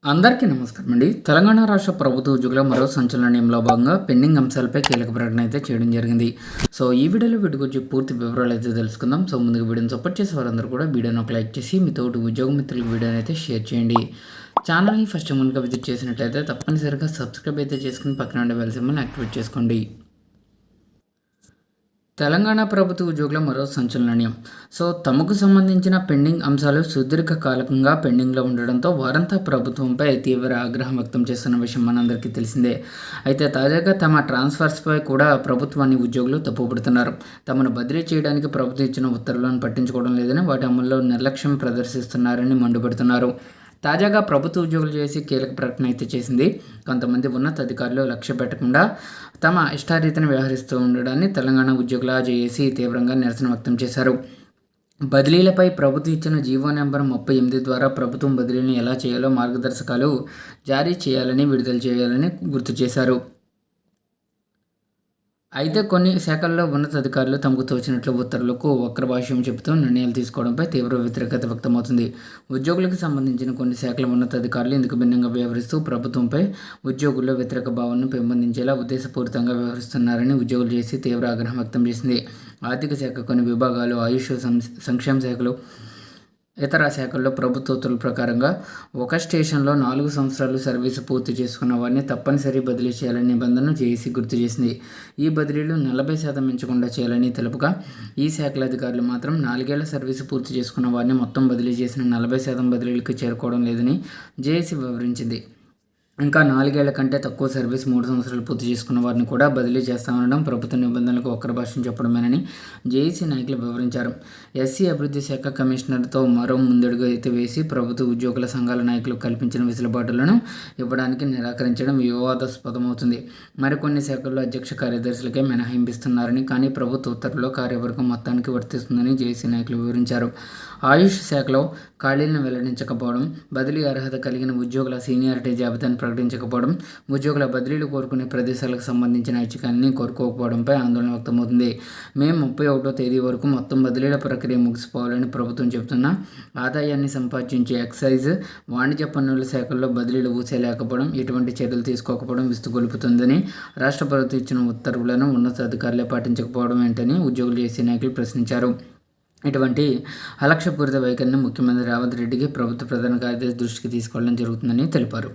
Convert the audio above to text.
అందరికీ నమస్కారం అండి. తెలంగాణ రాష్ట్ర ప్రభుత్వ ఉద్యోగుల మరో సంచలనంలో భాగంగా పెండింగ్ అంశాలపై కీలక ప్రకటన అయితే చేయడం జరిగింది. సో ఈ వీడియోలో వీటి గురించి పూర్తి వివరాలు అయితే తెలుసుకుందాం. సో ముందుగా వీడియోని సపోర్ట్ చేసే వారందరూ కూడా వీడియోని ఒక లైక్ చేసి మీ తోటి ఉద్యోగ మిత్రులకు వీడియోని అయితే షేర్ చేయండి. ఛానల్ని ఫస్ట్ ముందుగా విజిట్ చేసినట్లయితే తప్పనిసరిగా సబ్స్క్రైబ్ అయితే చేసుకుని పక్కన ఉండే బెల్ సింబల్ని యాక్టివేట్ చేసుకోండి. తెలంగాణ ప్రభుత్వ ఉద్యోగుల మరో సంచలనం. సో తమకు సంబంధించిన పెండింగ్ అంశాలు సుదీర్ఘకాలికంగా పెండింగ్లో ఉండడంతో వారంతా ప్రభుత్వంపై తీవ్ర ఆగ్రహం వ్యక్తం చేస్తున్న విషయం మనందరికీ తెలిసిందే. అయితే తాజాగా తమ ట్రాన్స్ఫర్స్పై కూడా ప్రభుత్వాన్ని ఉద్యోగులు తప్పుపడుతున్నారు. తమను బదిలీ చేయడానికి ప్రభుత్వం ఇచ్చిన ఉత్తర్వులను పట్టించుకోవడం లేదని, వాటి అమల్లో నిర్లక్ష్యం ప్రదర్శిస్తున్నారని మండిపడుతున్నారు. తాజాగా ప్రభుత్వ ఉద్యోగులు చేసి కీలక ప్రకటన అయితే చేసింది. కొంతమంది ఉన్నతాధికారులు లక్ష్య పెట్టకుండా తమ ఇష్టారీతిని వ్యవహరిస్తూ ఉండడాన్ని తెలంగాణ ఉద్యోగుల జేఏసీ తీవ్రంగా నిరసన వ్యక్తం చేశారు. బదిలీలపై ప్రభుత్వం ఇచ్చిన జీవో నెంబర్ 38 ద్వారా ప్రభుత్వం బదిలీలను ఎలా చేయాలో మార్గదర్శకాలు జారీ చేయాలని, విడుదల చేయాలని గుర్తు చేశారు. అయితే కొన్ని శాఖల్లో ఉన్నతాధికారులు తమకు తోచినట్లు ఉత్తర్వులకు వక్రభాష్యం చెబుతూ నిర్ణయాలు తీసుకోవడంపై తీవ్ర వ్యతిరేకత వ్యక్తమవుతుంది. ఉద్యోగులకు సంబంధించిన కొన్ని శాఖల ఉన్నతాధికారులు ఇందుకు భిన్నంగా వ్యవహరిస్తూ ప్రభుత్వంపై ఉద్యోగుల్లో వ్యతిరేక భావనను పెంపొందించేలా ఉద్దేశపూరితంగా వ్యవహరిస్తున్నారని ఉద్యోగులు చేసి తీవ్ర ఆగ్రహం వ్యక్తం చేసింది. ఆర్థిక శాఖ కొన్ని విభాగాలు, ఆయుష్ సంక్షేమ శాఖలు, ఇతర శాఖల్లో ప్రభుత్వ ఉత్తర్వుల ప్రకారంగా ఒక స్టేషన్లో 4 సంవత్సరాలు సర్వీసు పూర్తి చేసుకున్న వారిని తప్పనిసరి బదిలీ చేయాలని నిబంధనను జేఏసీ గుర్తు చేసింది. ఈ బదిలీలు 40% మించకుండా చేయాలని తెలుపుగా, ఈ శాఖల అధికారులు మాత్రం 4 ఏళ్ల సర్వీసు పూర్తి చేసుకున్న వారిని మొత్తం బదిలీ చేసిన 40% బదిలీలకు చేరుకోవడం లేదని జేఏసీ వివరించింది. ఇంకా 4 ఏళ్ల కంటే తక్కువ సర్వీస్ 3 సంవత్సరాలు పూర్తి చేసుకున్న వారిని కూడా బదిలీ చేస్తామనడం ప్రభుత్వ నిబంధనలకు వక్రభాష్యం చెప్పడమేనని జేఏసీ నాయకులు వివరించారు. ఎస్సీ అభివృద్ధి శాఖ కమిషనర్తో మరో ముందడుగు అయితే వేసి ప్రభుత్వ ఉద్యోగుల సంఘాల నాయకులు కల్పించిన వెసులుబాటులను ఇవ్వడానికి నిరాకరించడం వివాదాస్పదమవుతుంది. మరికొన్ని శాఖల్లో అధ్యక్ష కార్యదర్శులకే మినహాయింపిస్తున్నారని, కానీ ప్రభుత్వ ఉత్తర్వులో కార్యవర్గం మొత్తానికి వర్తిస్తుందని జేఏసీ నాయకులు వివరించారు. ఆయుష్ శాఖలో ఖాళీలను వెల్లడించకపోవడం, బదిలీ అర్హత కలిగిన ఉద్యోగుల సీనియారిటీ జాబితాను ప్రకటించకపోవడం, ఉద్యోగుల బదిలీలు కోరుకునే ప్రదేశాలకు సంబంధించిన ఐచ్ఛికాన్ని కోరుకోకపోవడంపై ఆందోళన వ్యక్తమవుతుంది. మే 31వ తేదీ వరకు మొత్తం బదిలీల ప్రక్రియ ముగిసిపోవాలని ప్రభుత్వం చెబుతున్నా ఆదాయాన్ని సంపాదించే ఎక్సైజ్, వాణిజ్య పన్నుల శాఖల్లో బదిలీలు ఊసేలేకపోవడం, ఎటువంటి చర్యలు తీసుకోకపోవడం విస్తుగొలుపుతుందని, రాష్ట్ర ప్రభుత్వం ఇచ్చిన ఉత్తర్వులను ఉన్నతాధికారులే పాటించకపోవడం ఏంటని ఉద్యోగులు చేసే నాయకులు ప్రశ్నించారు. ఇటువంటి అలక్ష్యపూరిత వైఖరిని ముఖ్యమంత్రి రేవంత్ రెడ్డికి ప్రభుత్వ ప్రధాన కార్యదర్శి దృష్టికి తీసుకెళ్లడం జరుగుతుందని తెలిపారు.